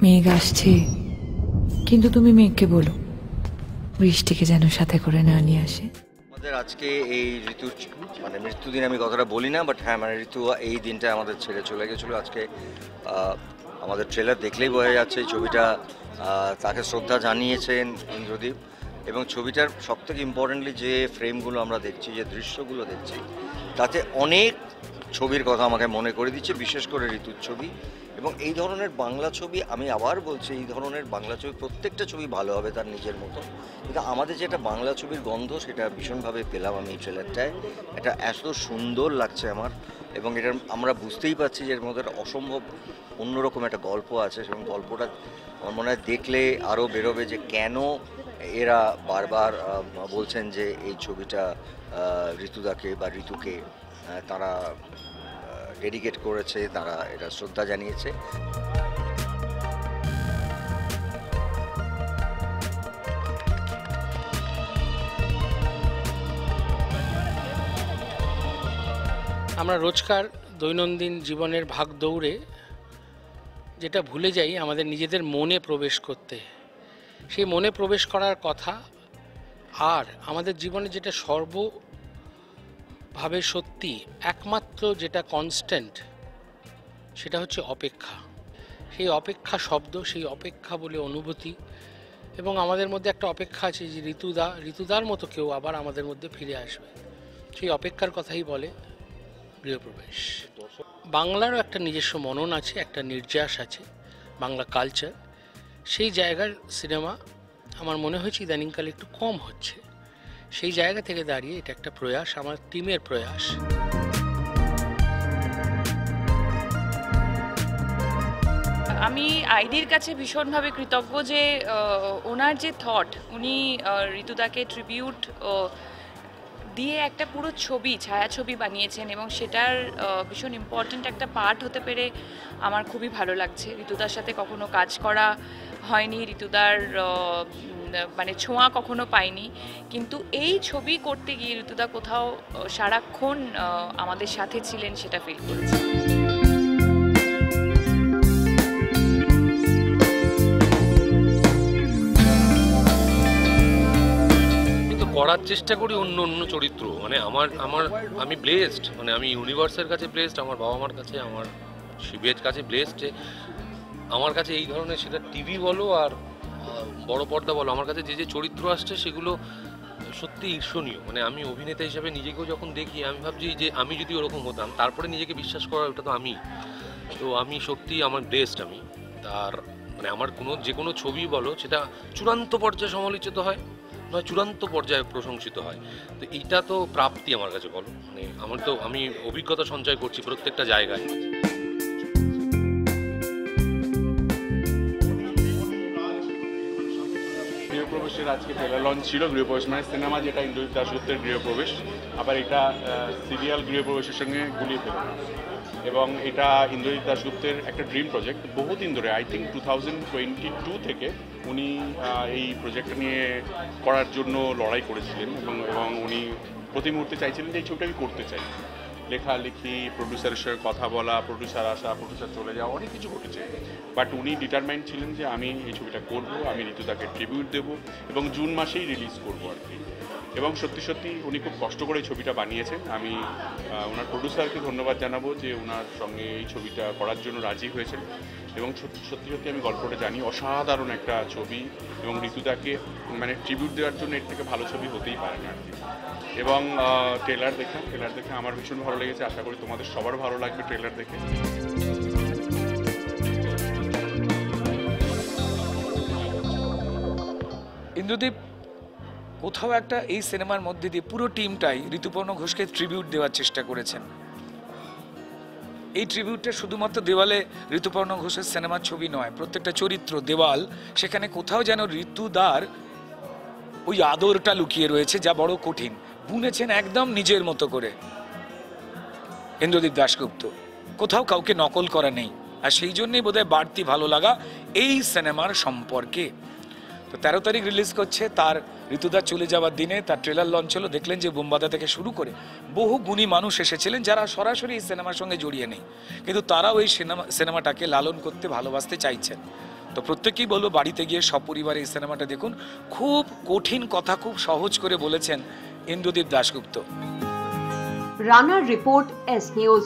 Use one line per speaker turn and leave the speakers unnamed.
মেঘ আসছে, কিন্তু তুমি মেঘকে বলো বৃষ্টিকে যেন সাথে করে না নিয়ে আসে।
আমাদের আজকে এই ঋতু মানে মৃত্যুদিন আমি কথাটা বলি না, বাট হ্যাঁ মানে ঋতু এই দিনটা আমাদের ছেড়ে চলে গেছিলো। আজকে আমাদের ট্রেলার দেখলেই বোঝা যাচ্ছে এই ছবিটা তাকে শ্রদ্ধা জানিয়েছেন ইন্দ্রদীপ। এবং ছবিটার সবথেকে ইম্পর্টেন্টলি যে ফ্রেমগুলো আমরা দেখছি, যে দৃশ্যগুলো দেখছি, তাতে অনেক ছবির কথা আমাকে মনে করে দিচ্ছে, বিশেষ করে ঋতুর ছবি। এবং এই ধরনের বাংলা ছবি, আমি আবার বলছি, এই ধরনের বাংলা ছবি প্রত্যেকটা ছবি ভালো হবে তার নিজের মতো, কিন্তু আমাদের যে একটা বাংলা ছবির গন্ধ সেটা ভীষণভাবে পেলাম আমি এই ট্রেলারটায়। এটা এত সুন্দর লাগছে আমার, এবং এটা আমরা বুঝতেই পারছি যে এর মধ্যে একটা অসম্ভব অন্যরকম একটা গল্প আছে। এবং গল্পটা আমার মনে হয় দেখলে আরও বেরোবে যে কেন এরা বারবার বলছেন যে এই ছবিটা ঋতুদাকে বা ঋতুকে তারা ডেডিকেট করেছে, তারা এটা শ্রদ্ধা জানিয়েছে।
আমরা রোজকার দৈনন্দিন জীবনের ভাগ দৌড়ে যেটা ভুলে যাই আমাদের নিজেদের মনে প্রবেশ করতে, সেই মনে প্রবেশ করার কথা। আর আমাদের জীবনে যেটা সর্বভাবে সত্যি, একমাত্র যেটা কনস্ট্যান্ট, সেটা হচ্ছে অপেক্ষা। সেই অপেক্ষা শব্দ, সেই অপেক্ষা বলে অনুভূতি, এবং আমাদের মধ্যে একটা অপেক্ষা আছে যে ঋতুদার মতো কেউ আবার আমাদের মধ্যে ফিরে আসবে। সেই অপেক্ষার কথাই বলে গৃহপ্রবেশ। বাংলারও একটা নিজস্ব মনন আছে, একটা নির্যাস আছে, বাংলা কালচার। সেই জায়গার সিনেমা আমার মনে হয়েছে ইদানিংকালে একটু কম হচ্ছে। সেই জায়গা থেকে দাঁড়িয়ে এটা একটা প্রয়াস, আমার টিমের প্রয়াস।
আমি আইডির কাছে ভীষণভাবে কৃতজ্ঞ যে ওনার যে থট, উনি ঋতুদাকে ট্রিবিউট দিয়ে একটা পুরো ছবি, ছায়াছবি বানিয়েছেন, এবং সেটার ভীষণ ইম্পর্ট্যান্ট একটা পার্ট হতে পেরে আমার খুবই ভালো লাগছে। ঋতুদার সাথে কখনো কাজ করা হয়নি, ঋতুদার মানে ছোঁয়া কখনো পাইনি, কিন্তু এই ছবি করতে গিয়ে ঋতুদা কোথাও সারাক্ষণ আমাদের সাথে ছিলেন, সেটা ফিল করেছি।
করার চেষ্টা করি অন্য অন্য চরিত্র, মানে আমি ব্লেসড, মানে আমি ইউনিভার্সের কাছে ব্লেসড, আমার বাবা মার কাছে, আমার শিবের কাছে ব্লেসড যে আমার কাছে এই ধরনের, সেটা টিভি বলো আর বড় পর্দা বলো, আমার কাছে যে যে চরিত্র আসছে সেগুলো সত্যি ঈর্ষণীয়। মানে আমি অভিনেতা হিসাবে নিজেকেও যখন দেখি আমি ভাবছি যে আমি যদি ওরকম হতাম, তারপরে নিজেকে বিশ্বাস করা, ওটা তো আমি সত্যি আমার ব্লেসড। আমি তার মানে আমার যে কোনো ছবি বলো, সেটা চূড়ান্ত পর্যায়ে সমালোচিত হয়, নয় চূড়ান্ত পর্যায়ে প্রশংসিত হয়। তো এইটা তো প্রাপ্তি আমার কাছে, বলো। মানে আমি অভিজ্ঞতা সঞ্চয় করছি প্রত্যেকটা জায়গায়।
গৃহপ্রবেশের আজকে ট্রেলার লঞ্চ ছিল। গৃহপ্রবেশ মানে সিনেমা, যেটা ইন্দ্রজিৎ দাশগুপ্তের গৃহপ্রবেশ, আবার এটা সিরিয়াল গৃহপ্রবেশের সঙ্গে গুলিয়ে ফেলে। এবং এটা ইন্দ্রজিৎ দাশগুপ্তের একটা ড্রিম প্রজেক্ট, বহুদিন ধরে, আই থিঙ্ক 2022 থেকে উনি এই প্রজেক্টটা নিয়ে করার জন্য লড়াই করেছিলেন, এবং উনি প্রতি মুহূর্তে চাইছিলেন যে এই ছবিটা আমি করতে চাই। লেখালেখি, প্রডিউসারের সঙ্গে কথা বলা, প্রডিউসার আসা, প্রডিউসার চলে যাওয়া, অনেক কিছু ঘটেছে, বাট উনি ডিটারমাইন্ড ছিলেন যে আমি এই ছবিটা করব, আমি ঋতুদাকে ট্রিবিউট দেবো, এবং জুন মাসেই রিলিজ করবো আর কি। এবং সত্যি সত্যি উনি খুব কষ্ট করে এই ছবিটা বানিয়েছেন। আমি ওনার প্রডিউসারকে ধন্যবাদ জানাবো যে ওনার সঙ্গে এই ছবিটা করার জন্য রাজি হয়েছেন। এবং সত্যি সত্যি আমি গল্পটা জানি, অসাধারণ একটা ছবি, এবং ঋতুদাকে মানে ট্রিবিউট দেওয়ার জন্য এর থেকে ভালো ছবি হতেই পারে না আর কি। এবং ট্রেলার দেখে আমার ভীষণ ভালো লেগেছে, আশা করি তোমাদের সবার ভালো লাগবে ট্রেলার দেখে।
ইন্দ্রদীপ কোথাও একটা এই সিনেমার মধ্যে দিয়ে পুরো টিমটাই ঋতুপর্ণ ঘোষকে ট্রিবিউট দেওয়ার চেষ্টা করেছেন। এই ট্রিবিউটটা শুধুমাত্র দেওয়ালে ঋতুপর্ণ ঘোষের সিনেমার ছবি নয়, প্রত্যেকটা চরিত্র, দেওয়াল, সেখানে কোথাও যেন ঋতুদার ওই আদরটা লুকিয়ে রয়েছে, যা বড় কঠিন। বুনেছেন একদম নিজের মতো করে ইন্দ্রদীপ দাশগুপ্ত, কোথাও কাউকে নকল করা নেই। আর সেই জন্যই বোধহয় বাড়তি ভালো লাগা এই সিনেমার সম্পর্কে। তো 13 তারিখ রিলিজ করছে, তার ঋতুদা চলে যাওয়ার দিনে তার ট্রেলার লঞ্চ হলো। দেখলেন যে বোমবাদা থেকে শুরু করে বহু গুণী মানুষ এসেছিলেন যারা সরাসরি এই সিনেমার সঙ্গে জড়িয়ে নেই, কিন্তু তারাও এই সিনেমাটাকে লালন করতে, ভালোবাসতে চাইছেন। তো প্রত্যেকেই বলবো বাড়িতে গিয়ে সপরিবারে এই সিনেমাটা দেখুন। খুব কঠিন কথা খুব সহজ করে বলেছেন ইন্দ্রদীপ দাশগুপ্ত।
রানার রিপোর্ট, এস নিউজ।